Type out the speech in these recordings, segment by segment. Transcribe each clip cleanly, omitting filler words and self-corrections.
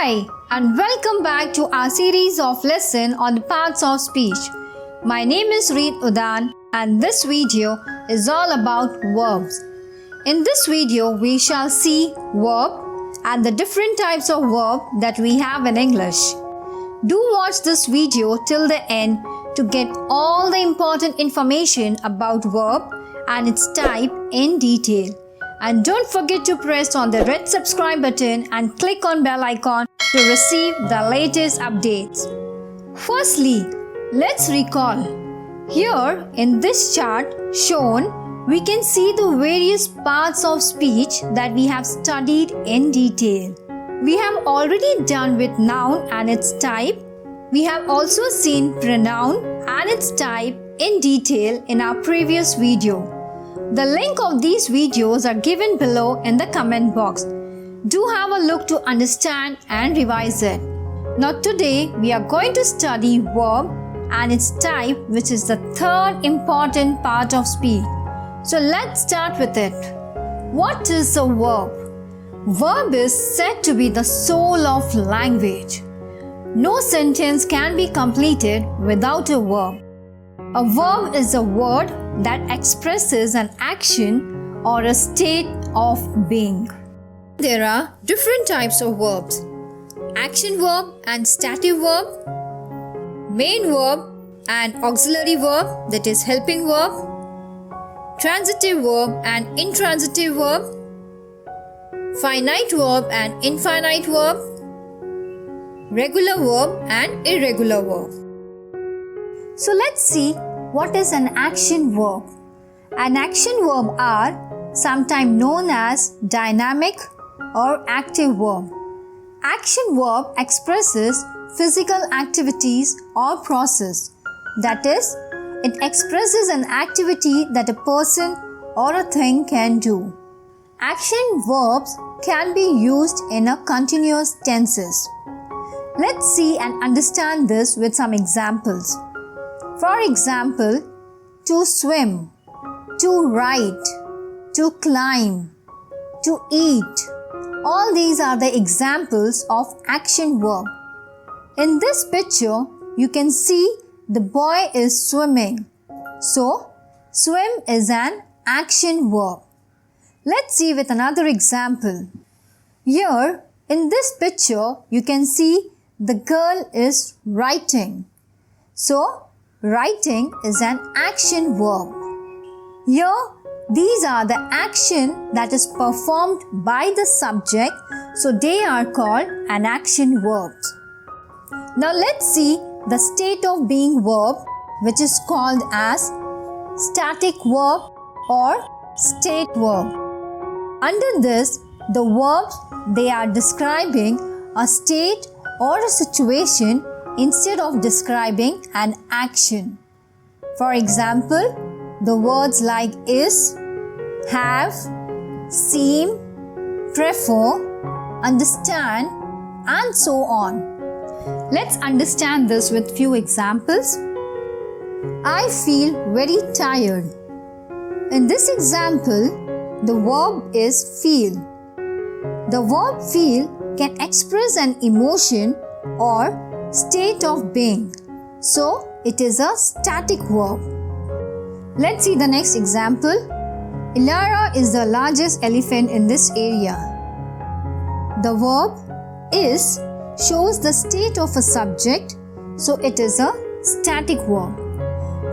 Hi, and welcome back to our series of lesson on the parts of speech. My name is Reet Udhan, and this video is all about verbs. In this video, we shall see verb and the different types of verb that we have in English. Do watch this video till the end to get all the important information about verb and its type in detail. And don't forget to press on the red subscribe button and click on bell icon to receive the latest updates. Firstly, let's recall. Here in this chart shown, we can see the various parts of speech that we have studied in detail. We have already done with noun and its type. We have also seen pronoun and its type in detail in our previous video. The link of these videos are given below in the comment box. Do have a look to understand and revise it. Now today we are going to study verb and its type, which is the third important part of speech. So let's start with it. What is a verb? Verb is said to be the soul of language. No sentence can be completed without a verb. A verb is a word that expresses an action or a state of being. There are different types of verbs: action verb and stative verb, main verb and auxiliary verb, that is helping verb, transitive verb and intransitive verb, finite verb and infinite verb, regular verb and irregular verb. So let's see what is an action verb. An action verb are sometimes known as dynamic or active verb. Action verb expresses physical activities or process. That is, it expresses an activity that a person or a thing can do. Action verbs can be used in a continuous tenses. Let's see and understand this with some examples. For example, to swim, to write, to climb, to eat. All these are the examples of action verb. In this picture, you can see the boy is swimming. So, swim is an action verb. Let's see with another example. Here, in this picture, you can see the girl is writing. So, writing is an action verb. Here, these are the action that is performed by the subject, so they are called an action verbs. Now let's see the state of being verb, which is called as static verb or state verb. Under this, the verbs, they are describing a state or a situation instead of describing an action. For example, the words like is, have, seem, prefer, understand, and so on. Let's understand this with few examples. I feel very tired. In this example, the verb is feel. The verb feel can express an emotion or state of being. So, it is a static verb. Let's see the next example. Ilara is the largest elephant in this area. The verb is shows the state of a subject, so it is a static verb.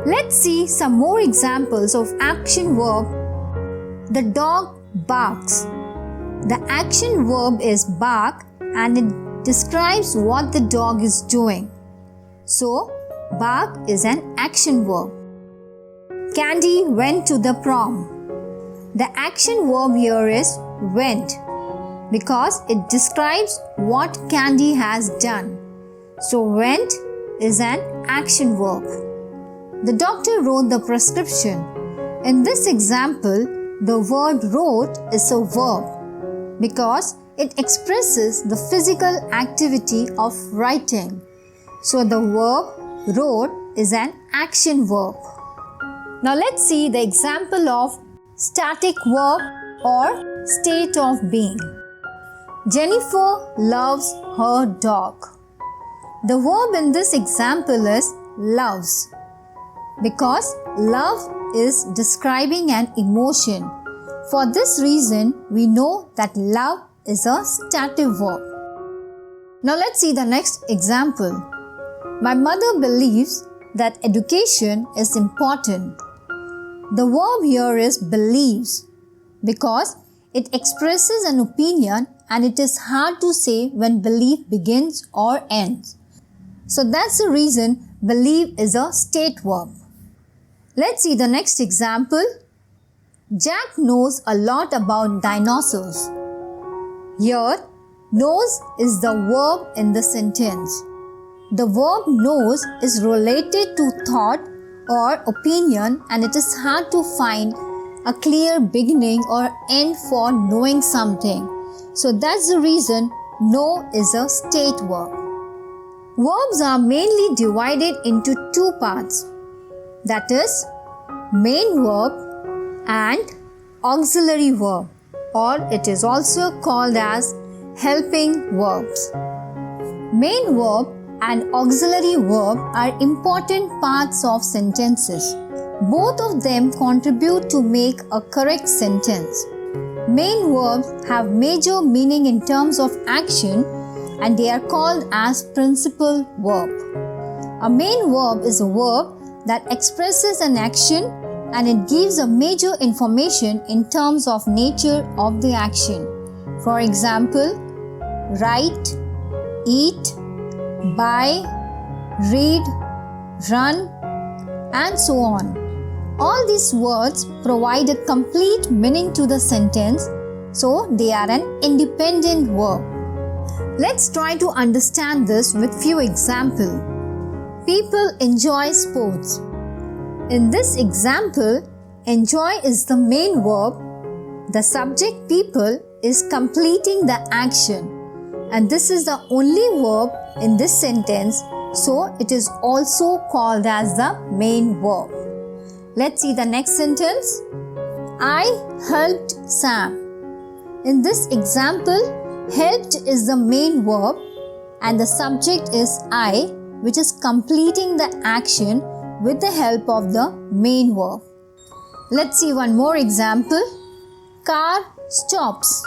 Let's see some more examples of action verb. The dog barks. The action verb is bark and it describes what the dog is doing. So, bark is an action verb. Candy went to the prom. The action verb here is went because it describes what Candy has done. So, went is an action verb. The doctor wrote the prescription. In this example, the word wrote is a verb because it expresses the physical activity of writing. So the verb wrote is an action verb. Now let's see the example of static verb or state of being. Jennifer loves her dog. The verb in this example is loves, because love is describing an emotion. For this reason, we know that love is a stative verb. Now let's see the next example. My mother believes that education is important. The verb here is believes, because it expresses an opinion and it is hard to say when belief begins or ends. So that's the reason believe is a state verb. Let's see the next example. Jack knows a lot about dinosaurs. Here, knows is the verb in the sentence. The verb knows is related to thought or opinion, and it is hard to find a clear beginning or end for knowing something. So that's the reason know is a state verb. Verbs are mainly divided into two parts, that is, main verb and auxiliary verb, or it is also called as helping verbs. Main verb and auxiliary verb are important parts of sentences. Both of them contribute to make a correct sentence. Main verbs have major meaning in terms of action, and they are called as principal verb. A main verb is a verb that expresses an action and it gives a major information in terms of nature of the action. For example, write, eat, buy, read, run, and so on. All these words provide a complete meaning to the sentence, so they are an independent verb. Let's try to understand this with few examples. People enjoy sports. In this example, enjoy is the main verb. The subject people is completing the action, and this is the only verb in this sentence, so it is also called as the main verb. Let's see the next sentence. I helped Sam. In this example, helped is the main verb and the subject is I, which is completing the action with the help of the main verb. Let's see one more example. Car stops.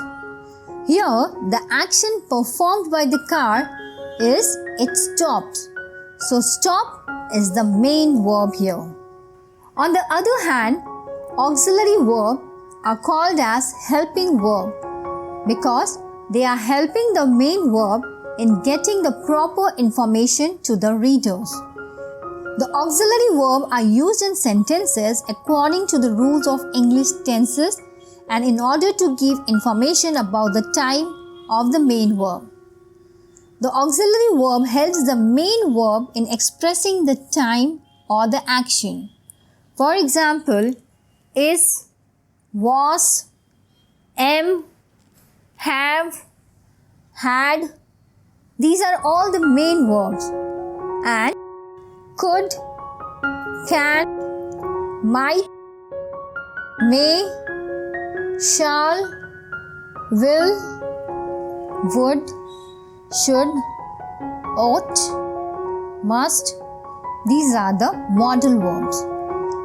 Here, the action performed by the car is it stops. So, stop is the main verb here. On the other hand, auxiliary verbs are called as helping verb because they are helping the main verb in getting the proper information to the readers. The auxiliary verbs are used in sentences according to the rules of English tenses and in order to give information about the time of the main verb. The auxiliary verb helps the main verb in expressing the time or the action. For example, is, was, am, have, had. These are all the main verbs. And could, can, might, may, shall, will, would, should, ought, must. These are the modal verbs.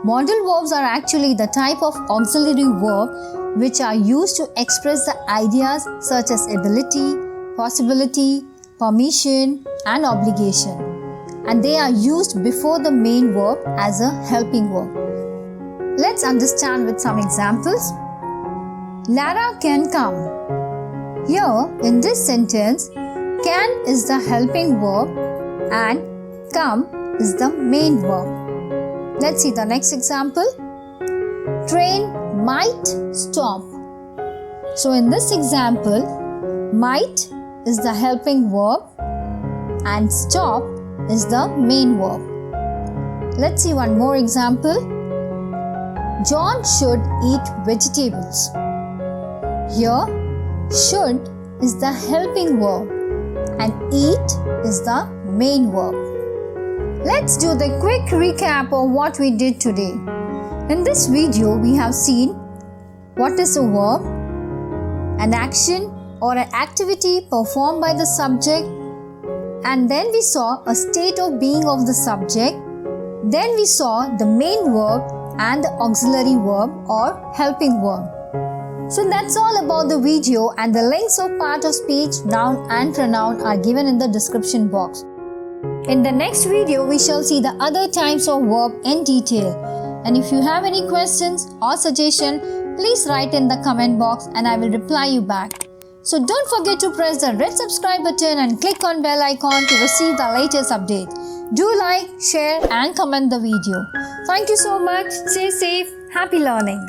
Modal verbs are actually the type of auxiliary verb which are used to express the ideas such as ability, possibility, permission, and obligation. And they are used before the main verb as a helping verb. Let's understand with some examples. Lara can come. Here in this sentence, can is the helping verb and come is the main verb. Let's see the next example. Train might stop. So in this example, might is the helping verb and stop is the main verb. Let's see one more example. John should eat vegetables. Here, should is the helping verb and eat is the main verb. Let's do the quick recap of what we did today. In this video, we have seen what is a verb, an action, or an activity performed by the subject, and then we saw a state of being of the subject. Then we saw the main verb and the auxiliary verb or helping verb. So that's all about the video, and the links of part of speech, noun and pronoun are given in the description box. In the next video, we shall see the other types of verb in detail. And if you have any questions or suggestion, please write in the comment box and I will reply you back. So don't forget to press the red subscribe button and click on bell icon to receive the latest update. Do like, share and comment the video. Thank you so much. Stay safe. Happy learning.